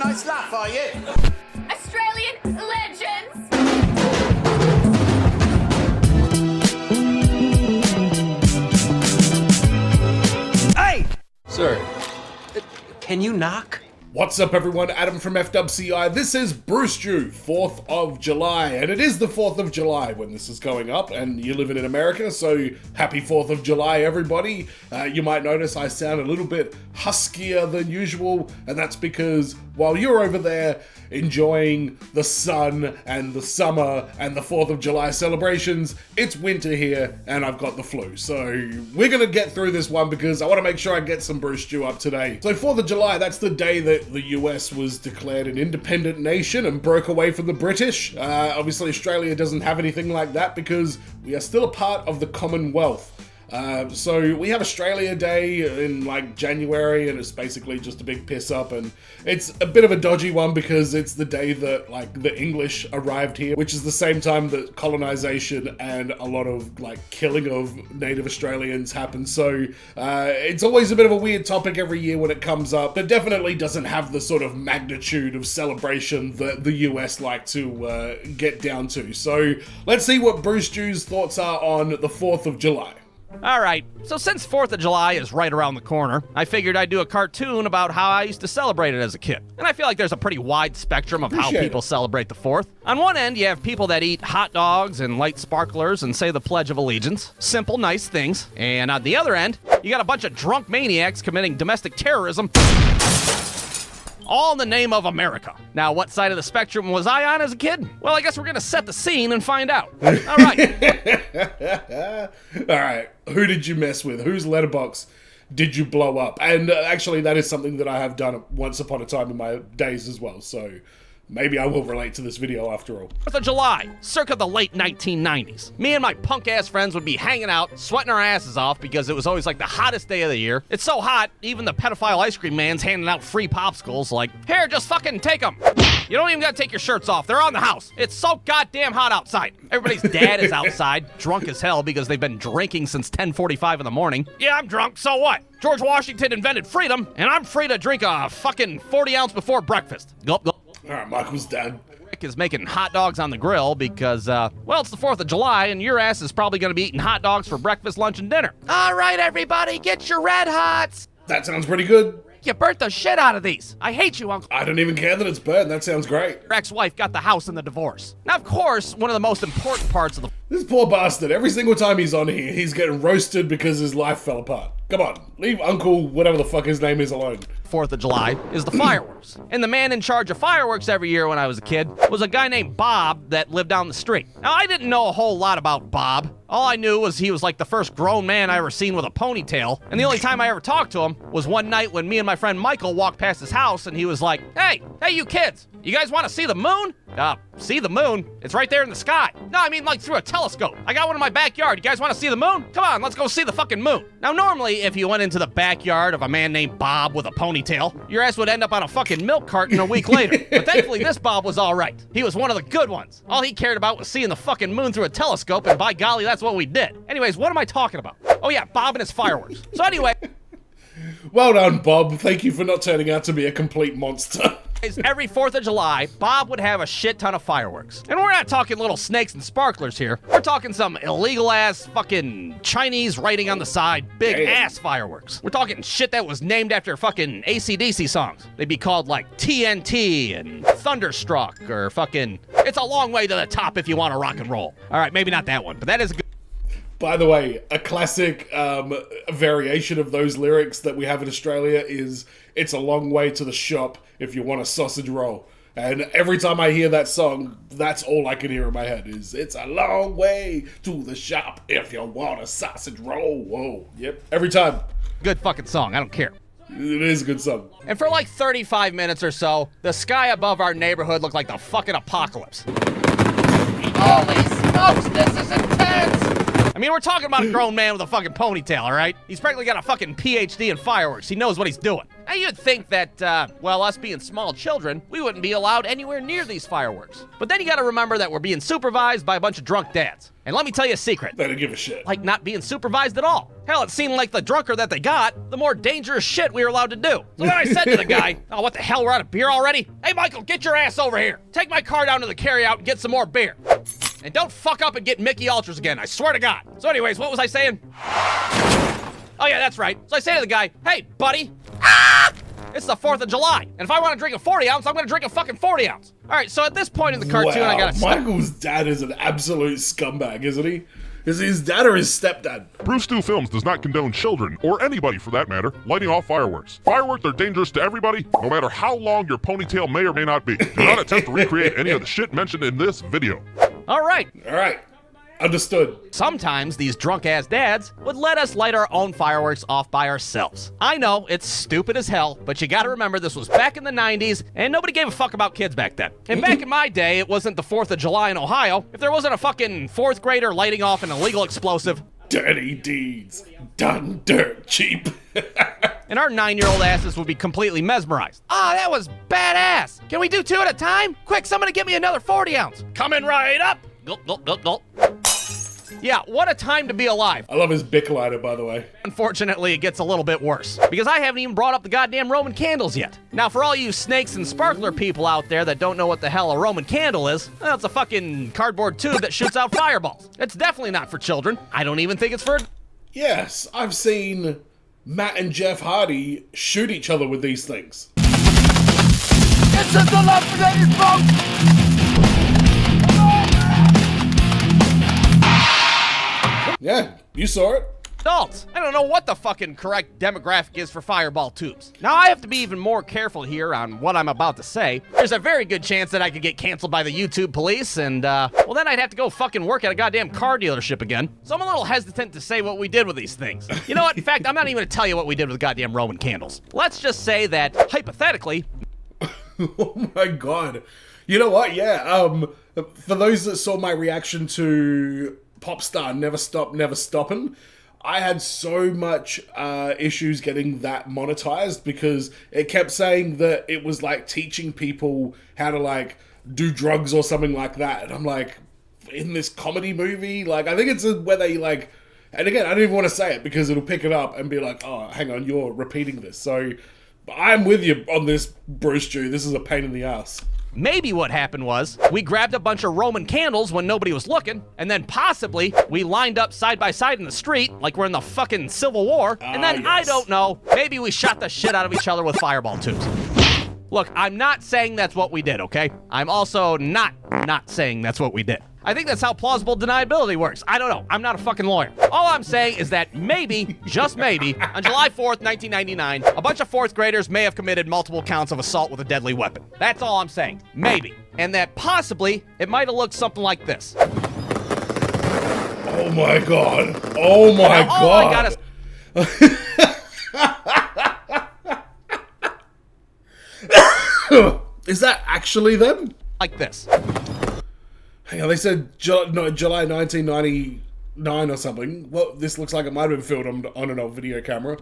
nice laugh, are you? Australian legends! Hey! Sir, can you knock? What's up everyone, Adam from FWCI. This is Brewstew 4th of July, and it is the 4th of July when this is going up, and you're living in America, so happy 4th of July everybody. You might notice I sound a little bit huskier than usual, and that's because while you're over there enjoying the sun and the summer and the 4th of July celebrations, it's winter here and I've got the flu. So we're gonna get through this one because I want to make sure I get some Brewstew up today. So 4th of July, that's the day that the US was declared an independent nation and broke away from the British. Obviously Australia doesn't have anything like that because we are still a part of the Commonwealth. So we have Australia Day in like January, and it's basically just a big piss up, and it's a bit of a dodgy one because it's the day that like the English arrived here, which is the same time that colonization and a lot of like killing of native Australians happened. So it's always a bit of a weird topic every year when it comes up, but definitely doesn't have the sort of magnitude of celebration that the US like to get down to. So let's see what Brewstew's thoughts are on the 4th of July. Alright, so since 4th of July is right around the corner, I figured I'd do a cartoon about how I used to celebrate it as a kid. And I feel like there's a pretty wide spectrum of how people celebrate the 4th. On one end, you have people that eat hot dogs and light sparklers and say the Pledge of Allegiance. Simple, nice things. And on the other end, you got a bunch of drunk maniacs committing domestic terrorism, all in the name of America. Now, what side of the spectrum was I on as a kid? Well, I guess we're gonna set the scene and find out. All right. All right, who did you mess with? Whose letterbox did you blow up? And actually, that is something that I have done once upon a time in my days as well, so maybe I will relate to this video after all. 4th of July, circa the late 1990s. Me and my punk-ass friends would be hanging out, sweating our asses off because it was always like the hottest day of the year. It's so hot, even the pedophile ice cream man's handing out free popsicles like, here, just fucking take them. You don't even gotta take your shirts off. They're on the house. It's so goddamn hot outside. Everybody's dad is outside, drunk as hell because they've been drinking since 10:45 in the morning. Yeah, I'm drunk, so what? George Washington invented freedom, and I'm free to drink a fucking 40 ounce before breakfast. Gulp, gulp. All right, Michael's dad. Rick is making hot dogs on the grill because, well, it's the 4th of July, and your ass is probably gonna be eating hot dogs for breakfast, lunch, and dinner. All right, everybody, get your Red Hots. That sounds pretty good. You burnt the shit out of these. I hate you, Uncle. I don't even care that it's burned. That sounds great. Your ex-wife got the house in the divorce. Now, of course, one of the most important parts of the... This poor bastard, every single time he's on here, he's getting roasted because his life fell apart. Come on, leave Uncle whatever the fuck his name is alone. 4th of July is the fireworks. And the man in charge of fireworks every year when I was a kid was a guy named Bob that lived down the street. Now, I didn't know a whole lot about Bob. All I knew was he was like the first grown man I ever seen with a ponytail. And the only time I ever talked to him was one night when me and my friend Michael walked past his house and he was like, hey, you kids, you guys want to see the moon? See the moon? It's right there in the sky. No, I mean like through a telescope. I got one in my backyard. You guys want to see the moon? Come on, let's go see the fucking moon. Now, normally, if you went into the backyard of a man named Bob with a ponytail, your ass would end up on a fucking milk carton a week later. But thankfully, this Bob was all right. He was one of the good ones. All he cared about was seeing the fucking moon through a telescope, and by golly, that's what we did. Anyways, what am I talking about? Oh yeah, Bob and his fireworks. So anyway... Well done, Bob. Thank you for not turning out to be a complete monster. Every 4th of July, Bob would have a shit ton of fireworks. And we're not talking little snakes and sparklers here. We're talking some illegal-ass fucking Chinese writing on the side, big-ass fireworks. We're talking shit that was named after fucking AC/DC songs. They'd be called, like, TNT and Thunderstruck or fucking... It's a long way to the top if you want to rock and roll. All right, maybe not that one, but that is a good... By the way, a classic variation of those lyrics that we have in Australia is, it's a long way to the shop if you want a sausage roll. And every time I hear that song, that's all I can hear in my head is, it's a long way to the shop if you want a sausage roll. Whoa, yep, every time. Good fucking song, I don't care. It is a good song. And for like 35 minutes or so, the sky above our neighborhood looked like the fucking apocalypse. Holy smokes, this is intense! I mean, we're talking about a grown man with a fucking ponytail, all right? He's practically got a fucking PhD in fireworks. He knows what he's doing. Now, you'd think that, well, us being small children, we wouldn't be allowed anywhere near these fireworks. But then you gotta remember that we're being supervised by a bunch of drunk dads. And let me tell you a secret. They don't give a shit. Like not being supervised at all. Hell, it seemed like the drunker that they got, the more dangerous shit we were allowed to do. So then I said to the guy, oh, what the hell, we're out of beer already? Hey, Michael, get your ass over here. Take my car down to the carryout and get some more beer. And don't fuck up and get Mickey Ultras again, I swear to God. So anyways, what was I saying? Oh yeah, that's right. So I say to the guy, hey, buddy, it's the 4th of July. And if I want to drink a 40 ounce, I'm going to drink a fucking 40 ounce. All right, so at this point in the cartoon, wow. I got to Michael's dad is an absolute scumbag, isn't he? Is his dad or his stepdad? Brewstew Films does not condone children, or anybody for that matter, lighting off fireworks. Fireworks are dangerous to everybody, no matter how long your ponytail may or may not be. Do not attempt to recreate any of the shit mentioned in this video. All right. All right. Understood. Sometimes these drunk-ass dads would let us light our own fireworks off by ourselves. I know, it's stupid as hell, but you gotta remember this was back in the 90s, and nobody gave a fuck about kids back then. And back in my day, it wasn't the 4th of July in Ohio. If there wasn't a fucking 4th grader lighting off an illegal explosive, Dirty deeds. Done dirt cheap. and our 9-year-old asses would be completely mesmerized. Ah, that was badass! Can we do 2 at a time? Quick, somebody get me another 40 ounce. Coming right up! Gulp, gulp, gulp, gulp. Yeah, what a time to be alive. I love his Bic lighter, by the way. Unfortunately, it gets a little bit worse, because I haven't even brought up the goddamn Roman candles yet. Now, for all you snakes and sparkler people out there that don't know what the hell a Roman candle is, well, it's a fucking cardboard tube that shoots out fireballs. It's definitely not for children. I don't even think it's for... Yes, I've seen Matt and Jeff Hardy shoot each other with these things. It's a dilapidated boat! Yeah, you saw it. Adults. I don't know what the fucking correct demographic is for fireball tubes. Now, I have to be even more careful here on what I'm about to say. There's a very good chance that I could get canceled by the YouTube police, and, well, then I'd have to go fucking work at a goddamn car dealership again. So I'm a little hesitant to say what we did with these things. You know what? In fact, I'm not even gonna tell you what we did with goddamn Roman candles. Let's just say that, hypothetically... Oh my god. You know what? Yeah, for those that saw my reaction to Popstar Never Stop, Never Stoppin', I had so much issues getting that monetized because it kept saying that it was like teaching people how to like do drugs or something like that. And I'm like, in this comedy movie? Like, I think it's where they like, and again, I don't even want to say it because it'll pick it up and be like, oh, hang on, you're repeating this. So I'm with you on this, Brewstew. This is a pain in the ass. Maybe what happened was, we grabbed a bunch of Roman candles when nobody was looking, and then possibly we lined up side by side in the street, like we're in the fucking Civil War, and then, yes. I don't know, maybe we shot the shit out of each other with fireball tubes. Look, I'm not saying that's what we did, okay? I'm also not saying that's what we did. I think that's how plausible deniability works. I don't know. I'm not a fucking lawyer. All I'm saying is that maybe, just maybe, on July 4th, 1999, a bunch of 4th graders may have committed multiple counts of assault with a deadly weapon. That's all I'm saying. Maybe. And that possibly, it might have looked something like this. Oh my god. Oh my Now, all I god. Is that actually them? Like this. Hang on, they said July 1999 or something. Well, this looks like it might have been filmed on an old video camera.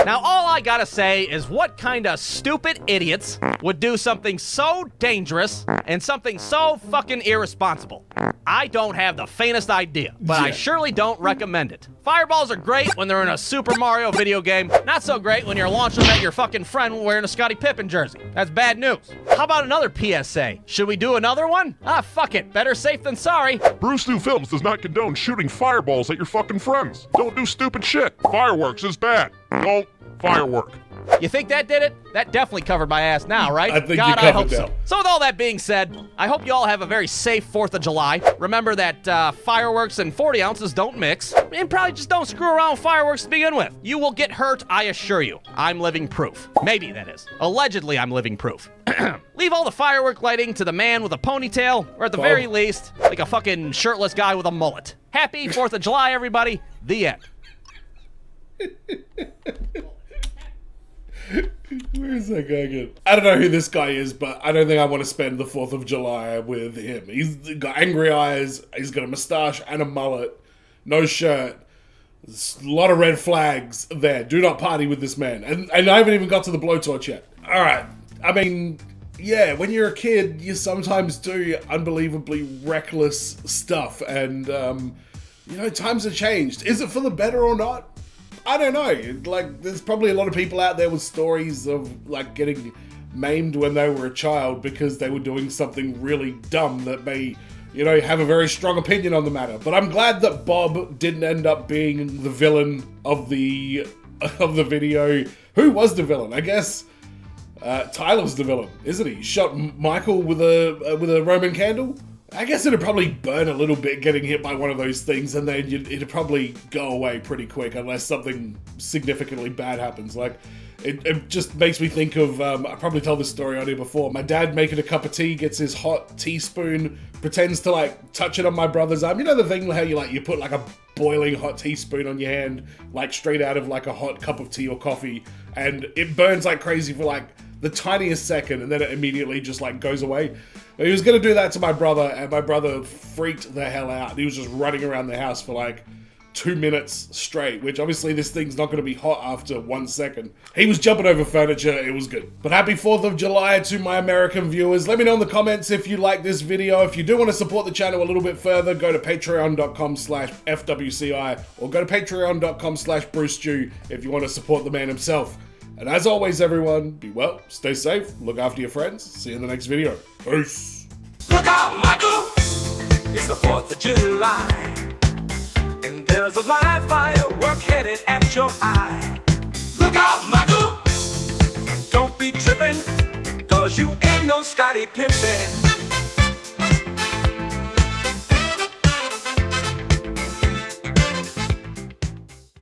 Now, all I gotta say is what kind of stupid idiots would do something so dangerous and something so fucking irresponsible? I don't have the faintest idea, but I surely don't recommend it. Fireballs are great when they're in a Super Mario video game. Not so great when you're launching them at your fucking friend wearing a Scottie Pippen jersey. That's bad news. How about another PSA? Should we do another one? Ah, fuck it. Better safe than sorry. Brewstew Films does not condone shooting fireballs at your fucking friends. Don't do stupid shit. Fireworks is bad. Don't firework. You think that did it? That definitely covered my ass now, right? I think God, you covered I hope that. so. So with all that being said, I hope you all have a very safe 4th of July. Remember that fireworks and 40 ounces don't mix. And probably just don't screw around with fireworks to begin with. You will get hurt, I assure you. I'm living proof. Maybe, that is. Allegedly, I'm living proof. Leave all the firework lighting to the man with a ponytail, or at the very least, like a fucking shirtless guy with a mullet. Happy 4th of July, everybody. The end. Where is that guy again? I don't know who this guy is, but I don't think I want to spend the 4th of July with him. He's got angry eyes, he's got a moustache and a mullet, no shirt. There's a lot of red flags there. Do not party with this man. And I haven't even got to the blowtorch yet. Alright, I mean, yeah, when you're a kid, you sometimes do unbelievably reckless stuff. And, you know, times have changed. Is it for the better or not? I don't know. Like, there's probably a lot of people out there with stories of, like, getting maimed when they were a child because they were doing something really dumb that may, you know, have a very strong opinion on the matter. But I'm glad that Bob didn't end up being the villain of the video. Who was the villain? I guess Tyler's the villain, isn't he? He shot Michael with a Roman candle. I guess it'd probably burn a little bit getting hit by one of those things, and then it'd probably go away pretty quick unless something significantly bad happens. Like, it just makes me think of, I probably told this story on here before, my dad making a cup of tea, gets his hot teaspoon, pretends to, like, touch it on my brother's arm. You know the thing how you put, like, a boiling hot teaspoon on your hand, like, straight out of, like, a hot cup of tea or coffee, and it burns like crazy for, like, the tiniest second, and then it immediately just, like, goes away. He was gonna do that to my brother, and my brother freaked the hell out. He was just running around the house for like 2 minutes straight, which obviously this thing's not gonna be hot after 1 second. He was jumping over furniture, it was good. But happy 4th of July to my American viewers. Let me know in the comments if you like this video. If you do want to support the channel a little bit further, go to patreon.com/FWCI or go to patreon.com/Brewstew if you want to support the man himself. And as always, everyone, be well, stay safe, look after your friends. See you in the next video. Peace. Look out, Michael! It's the 4th of July, and there's a live firework headed at your eye. Look out, Michael! Don't be tripping, cause you ain't no Scotty pimpin'.